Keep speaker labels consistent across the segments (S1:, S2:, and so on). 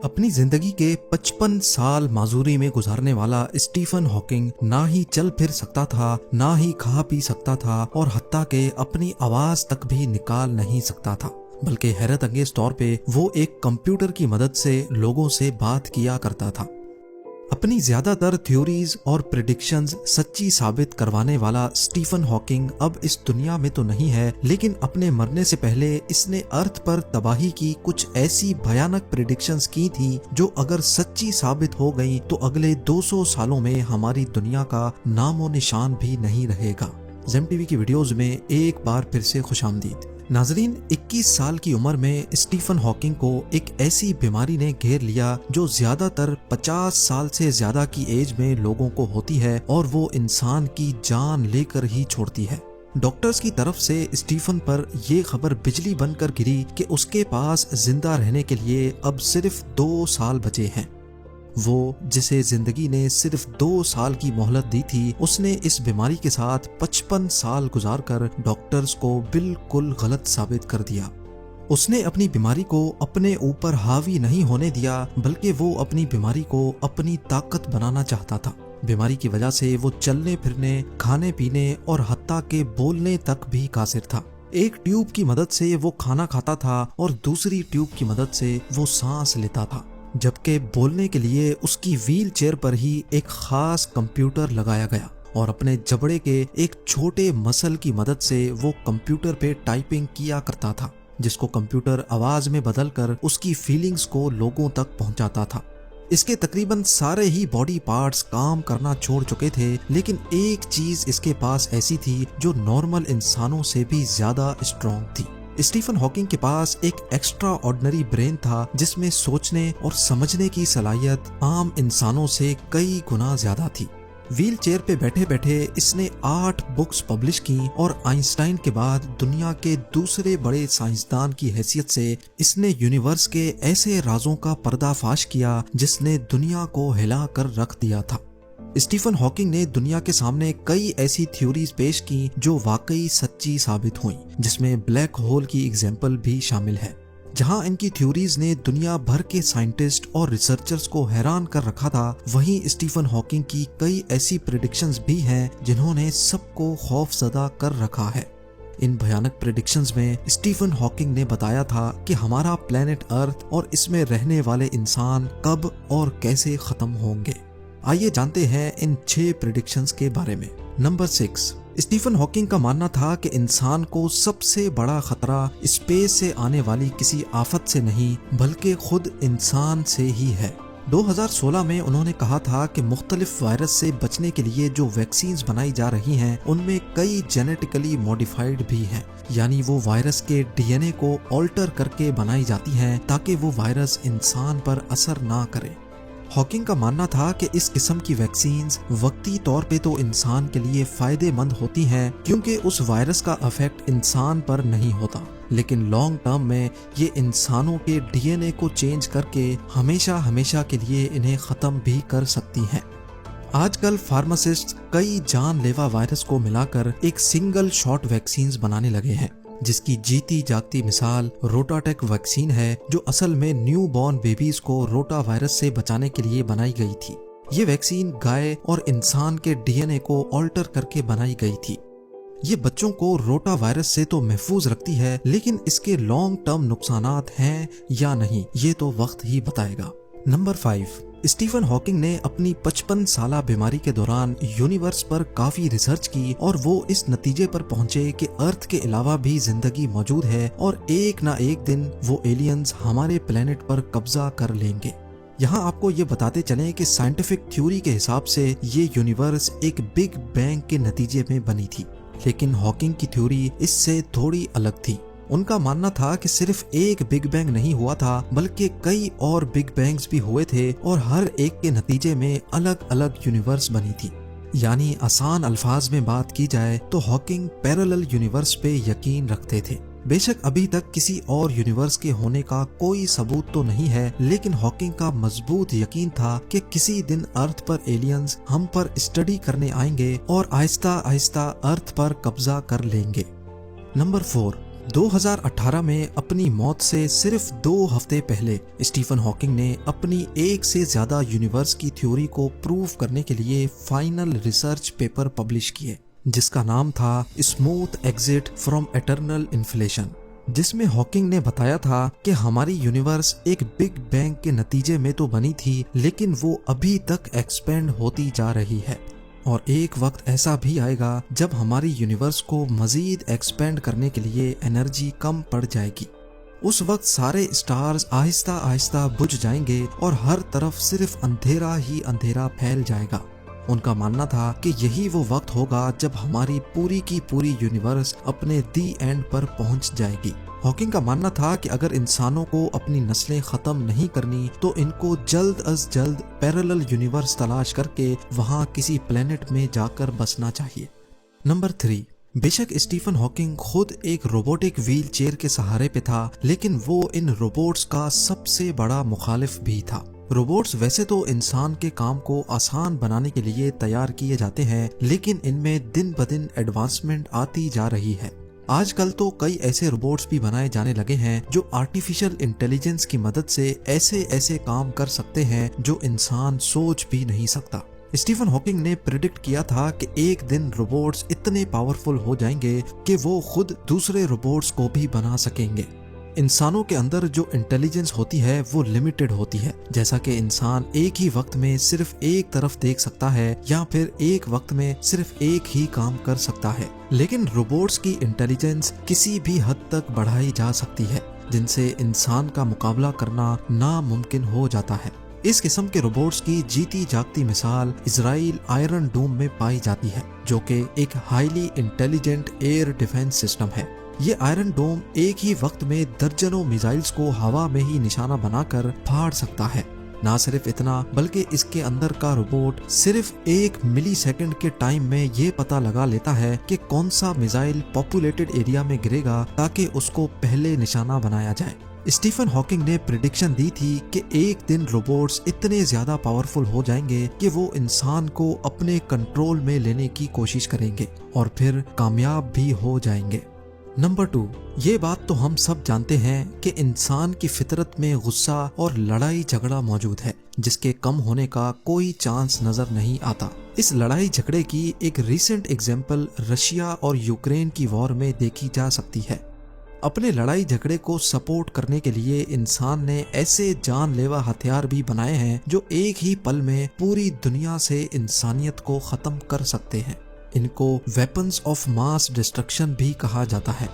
S1: अपनी जिंदगी के 55 साल माजूरी में गुजारने वाला स्टीफन हॉकिंग ना ही चल फिर सकता था, ना ही खा पी सकता था और हत्ता के अपनी आवाज तक भी निकाल नहीं सकता था, बल्कि हैरत अंगेज तौर पे वो एक कंप्यूटर की मदद से लोगों से बात किया करता था। अपनी ज्यादातर थ्योरीज और प्रेडिक्शंस सच्ची साबित करवाने वाला स्टीफन हॉकिंग अब इस दुनिया में तो नहीं है, लेकिन अपने मरने से पहले इसने अर्थ पर तबाही की कुछ ऐसी भयानक प्रेडिक्शंस की थी जो अगर सच्ची साबित हो गई तो अगले 200 सालों में हमारी दुनिया का नामो निशान भी नहीं रहेगा। ज़ेम टीवी की वीडियोस में एक बार फिर से खुशामदीद। नाजरीन, 21 साल की उम्र में स्टीफन हॉकिंग को एक ऐसी बीमारी ने घेर लिया जो ज्यादातर 50 साल से ज्यादा की एज में लोगों को होती है और वो इंसान की जान लेकर ही छोड़ती है। डॉक्टर्स की तरफ से स्टीफन पर ये खबर बिजली बनकर गिरी कि उसके पास जिंदा रहने के लिए अब सिर्फ 2 साल बचे हैं। वो जिसे जिंदगी ने सिर्फ 2 साल की मोहलत दी थी, उसने इस बीमारी के साथ 55 साल गुजारकर डॉक्टर्स को बिल्कुल गलत साबित कर दिया। उसने अपनी बीमारी को अपने ऊपर हावी नहीं होने दिया, बल्कि वो अपनी बीमारी को अपनी ताकत बनाना चाहता था। बीमारी की वजह से वो चलने फिरने, खाने पीने और हत्ता के बोलने तक भी कासिर था। एक ट्यूब की मदद से वो खाना खाता था और दूसरी ट्यूब की मदद से वो सांस लेता था, जबकि बोलने के लिए उसकी व्हील चेयर पर ही एक खास कंप्यूटर लगाया गया और अपने जबड़े के एक छोटे मसल की मदद से वो कंप्यूटर पे टाइपिंग किया करता था, जिसको कंप्यूटर आवाज में बदलकर उसकी फीलिंग्स को लोगों तक पहुंचाता था। इसके तकरीबन सारे ही बॉडी पार्ट्स काम करना छोड़ चुके थे, लेकिन एक चीज इसके पास ऐसी थी जो नॉर्मल इंसानों से भी ज्यादा स्ट्रॉन्ग थी। स्टीफन हॉकिंग के पास एक एक्स्ट्रा ऑर्डिनरी ब्रेन था जिसमें सोचने और समझने की सलाहियत आम इंसानों से कई गुना ज्यादा थी। व्हील चेयर पे बैठे बैठे इसने 8 बुक्स पब्लिश की और आइंस्टाइन के बाद दुनिया के दूसरे बड़े साइंसदान की हैसियत से इसने यूनिवर्स के ऐसे राजों का पर्दाफाश किया जिसने दुनिया को हिला कर रख दिया था। स्टीफन हॉकिंग ने दुनिया के सामने कई ऐसी थ्योरीज पेश की जो वाकई सच्ची साबित हुई, जिसमें ब्लैक होल की एग्जाम्पल भी शामिल है। जहां इनकी थ्योरीज ने दुनिया भर के साइंटिस्ट और रिसर्चर्स को हैरान कर रखा था, वहीं स्टीफन हॉकिंग की कई ऐसी प्रेडिक्शंस भी हैं जिन्होंने सबको खौफजदा कर रखा है। इन भयानक प्रेडिक्शंस में स्टीफन हॉकिंग ने बताया था कि हमारा प्लेनेट अर्थ और इसमें रहने वाले इंसान कब और कैसे खत्म होंगे। आइए जानते हैं इन 6 प्रेडिक्शंस के बारे में। नंबर 6, स्टीफन हॉकिंग का मानना था कि इंसान को सबसे बड़ा खतरा स्पेस से आने वाली किसी आफत से नहीं, बल्कि खुद इंसान से ही है। 2016 में उन्होंने कहा था कि मुख्तलिफ वायरस से बचने के लिए जो वैक्सीन्स बनाई जा रही हैं, उनमें कई जेनेटिकली मॉडिफाइड भी हैं, यानी वो वायरस के डीएनए को ऑल्टर करके बनाई जाती हैं ताकि वो वायरस इंसान पर असर ना करे। हॉकिंग का मानना था कि इस किस्म की वैक्सीन्स वक्ती तौर पे तो इंसान के लिए फायदेमंद होती हैं, क्योंकि उस वायरस का इफेक्ट इंसान पर नहीं होता, लेकिन लॉन्ग टर्म में ये इंसानों के डीएनए को चेंज करके हमेशा हमेशा के लिए इन्हें खत्म भी कर सकती हैं। आजकल फार्मासिस्ट कई जानलेवा वायरस को मिलाकर एक सिंगल शॉट वैक्सीन्स बनाने लगे हैं, जिसकी जीती जागती मिसाल रोटाटेक वैक्सीन है, जो असल में न्यू बॉर्न बेबीज को रोटा वायरस से बचाने के लिए बनाई गई थी। ये वैक्सीन गाय और इंसान के डीएनए को ऑल्टर करके बनाई गई थी। ये बच्चों को रोटा वायरस से तो महफूज रखती है, लेकिन इसके लॉन्ग टर्म नुकसानात हैं या नहीं, ये तो वक्त ही बताएगा। नंबर 5, स्टीफन हॉकिंग ने अपनी 55 साला बीमारी के दौरान यूनिवर्स पर काफी रिसर्च की और वो इस नतीजे पर पहुंचे कि अर्थ के अलावा भी जिंदगी मौजूद है और एक ना एक दिन वो एलियंस हमारे प्लेनेट पर कब्जा कर लेंगे। यहाँ आपको ये बताते चलें कि साइंटिफिक थ्योरी के हिसाब से ये यूनिवर्स एक बिग बैंग के नतीजे में बनी थी, लेकिन हॉकिंग की थ्योरी इससे थोड़ी अलग थी। उनका मानना था कि सिर्फ एक बिग बैंग नहीं हुआ था, बल्कि कई और बिग बैंग्स भी हुए थे और हर एक के नतीजे में अलग अलग यूनिवर्स बनी थी। यानी आसान अल्फाज में बात की जाए तो हॉकिंग पैरेलल यूनिवर्स पे यकीन रखते थे। बेशक अभी तक किसी और यूनिवर्स के होने का कोई सबूत तो नहीं है, लेकिन हॉकिंग का मजबूत यकीन था कि किसी दिन अर्थ पर एलियंस हम पर स्टडी करने आएंगे और आहिस्ता आहिस्ता अर्थ पर कब्जा कर लेंगे। नंबर 4, 2018 में अपनी मौत से सिर्फ 2 हफ्ते पहले स्टीफन हॉकिंग ने अपनी एक से ज्यादा यूनिवर्स की थ्योरी को प्रूव करने के लिए फाइनल रिसर्च पेपर पब्लिश किए, जिसका नाम था smooth exit from eternal inflation, जिसमें हॉकिंग ने बताया था कि हमारी यूनिवर्स एक बिग बैंग के नतीजे में तो बनी थी, लेकिन वो अभी तक एक्सपेंड होती जा रही है और एक वक्त ऐसा भी आएगा जब हमारी यूनिवर्स को मजीद एक्सपेंड करने के लिए एनर्जी कम पड़ जाएगी। उस वक्त सारे स्टार्स आहिस्ता आहिस्ता बुझ जाएंगे और हर तरफ सिर्फ अंधेरा ही अंधेरा फैल जाएगा। उनका मानना था कि यही वो वक्त होगा जब हमारी पूरी की पूरी यूनिवर्स अपने दी एंड पर पहुंच जाएगी। हॉकिंग का मानना था कि अगर इंसानों को अपनी नस्लें खत्म नहीं करनी तो इनको जल्द अज जल्द पैरेलल यूनिवर्स तलाश करके वहां किसी प्लेनेट में जाकर बसना चाहिए। नंबर 3, बेशक स्टीफन हॉकिंग खुद एक रोबोटिक व्हील चेयर के सहारे पे था, लेकिन वो इन रोबोट्स का सबसे बड़ा मुखालिफ भी था। रोबोट्स वैसे तो इंसान के काम को आसान बनाने के लिए तैयार किए जाते हैं, लेकिन इनमें दिन ब दिन एडवांसमेंट आती जा रही है। आजकल तो कई ऐसे रोबोट्स भी बनाए जाने लगे हैं जो आर्टिफिशियल इंटेलिजेंस की मदद से ऐसे ऐसे काम कर सकते हैं जो इंसान सोच भी नहीं सकता। स्टीफन हॉकिंग ने प्रेडिक्ट किया था कि एक दिन रोबोट्स इतने पावरफुल हो जाएंगे कि वो खुद दूसरे रोबोट्स को भी बना सकेंगे। इंसानों के अंदर जो इंटेलिजेंस होती है वो लिमिटेड होती है, जैसा कि इंसान एक ही वक्त में सिर्फ एक तरफ देख सकता है या फिर एक वक्त में सिर्फ एक ही काम कर सकता है। लेकिन रोबोट्स की इंटेलिजेंस किसी भी हद तक बढ़ाई जा सकती है, जिनसे इंसान का मुकाबला करना नामुमकिन हो जाता है। इस किस्म के रोबोट्स की जीती जागती मिसाल इजराइल आयरन डोम में पाई जाती है, जो कि एक highly intelligent air defence system है। ये आयरन डोम एक ही वक्त में दर्जनों मिसाइल्स को हवा में ही निशाना बनाकर फाड़ सकता है। ना सिर्फ इतना, बल्कि इसके अंदर का रोबोट सिर्फ 1 मिली सेकंड के टाइम में ये पता लगा लेता है कि कौन सा मिसाइल पॉपुलेटेड एरिया में गिरेगा ताकि उसको पहले निशाना बनाया जाए। स्टीफन हॉकिंग ने प्रेडिक्शन दी थी कि एक दिन रोबोट्स इतने ज्यादा पावरफुल हो जाएंगे कि वो इंसान को अपने कंट्रोल में लेने की कोशिश करेंगे और फिर कामयाब भी हो जाएंगे। नंबर 2, ये बात तो हम सब जानते हैं कि इंसान की फितरत में गुस्सा और लड़ाई झगड़ा मौजूद है, जिसके कम होने का कोई चांस नजर नहीं आता। इस लड़ाई झगड़े की एक रीसेंट एग्जाम्पल रशिया और यूक्रेन की वॉर में देखी जा सकती है। अपने लड़ाई झगड़े को सपोर्ट करने के लिए इंसान ने ऐसे जानलेवा हथियार भी बनाए हैं जो एक ही पल में पूरी दुनिया से इंसानियत को खत्म कर सकते हैं। इनको वेपन्स ऑफ मास डिस्ट्रक्शन भी कहा जाता है।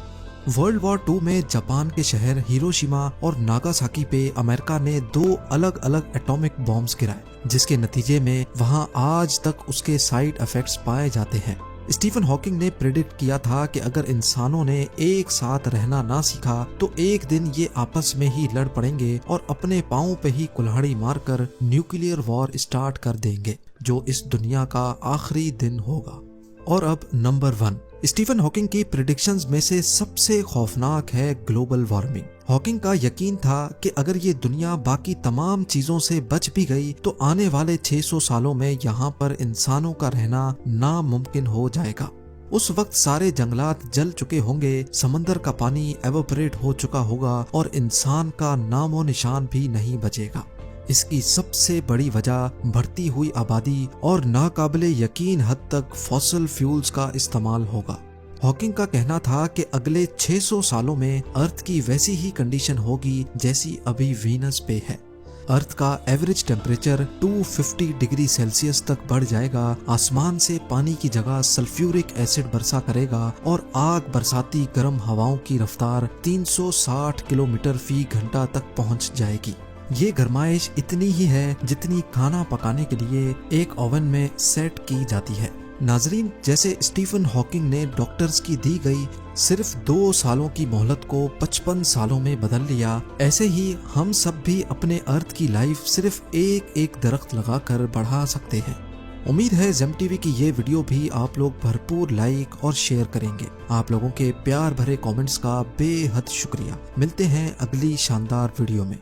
S1: वर्ल्ड वॉर 2 में जापान के शहर हिरोशिमा और नागासाकी पे अमेरिका ने 2 अलग अलग एटॉमिक बॉम्ब्स गिराए, जिसके नतीजे में वहां आज तक उसके साइड इफेक्ट्स पाए जाते हैं। स्टीफन हॉकिंग ने प्रेडिक्ट किया था कि अगर इंसानों ने एक साथ रहना ना सीखा तो एक दिन ये आपस में ही लड़ पड़ेंगे और अपने पांव पे ही कुल्हाड़ी मारकर न्यूक्लियर वॉर स्टार्ट कर देंगे, जो इस दुनिया का आखिरी दिन होगा। और अब नंबर 1, स्टीफन हॉकिंग की प्रेडिक्शंस में से सबसे खौफनाक है ग्लोबल वार्मिंग। हॉकिंग का यकीन था कि अगर ये दुनिया बाकी तमाम चीजों से बच भी गई तो आने वाले 600 सालों में यहाँ पर इंसानों का रहना नामुमकिन हो जाएगा। उस वक्त सारे जंगलात जल चुके होंगे, समंदर का पानी एवोपरेट हो चुका होगा और इंसान का नामो निशान भी नहीं बचेगा। इसकी सबसे बड़ी वजह बढ़ती हुई आबादी और नाकाबिले यकीन हद तक फॉसिल फ्यूल्स का इस्तेमाल होगा। हॉकिंग का कहना था कि अगले 600 सालों में अर्थ की वैसी ही कंडीशन होगी जैसी अभी वीनस पे है। अर्थ का एवरेज टेम्परेचर 250 डिग्री सेल्सियस तक बढ़ जाएगा, आसमान से पानी की जगह सल्फ्यूरिक एसिड बरसा करेगा और आग बरसाती गर्म हवाओं की रफ्तार 360 किलोमीटर फी घंटा तक पहुंच जाएगी। ये गरमाइश इतनी ही है जितनी खाना पकाने के लिए एक ओवन में सेट की जाती है। नाजरीन, जैसे स्टीफन हॉकिंग ने डॉक्टर्स की दी गई सिर्फ 2 सालों की मोहलत को 55 सालों में बदल लिया, ऐसे ही हम सब भी अपने अर्थ की लाइफ सिर्फ एक दरख्त लगाकर बढ़ा सकते हैं। उम्मीद है ज़ेम टीवी की ये वीडियो भी आप लोग भरपूर लाइक और शेयर करेंगे। आप लोगों के प्यार भरे कमेंट्स का बेहद शुक्रिया। मिलते हैं अगली शानदार वीडियो में।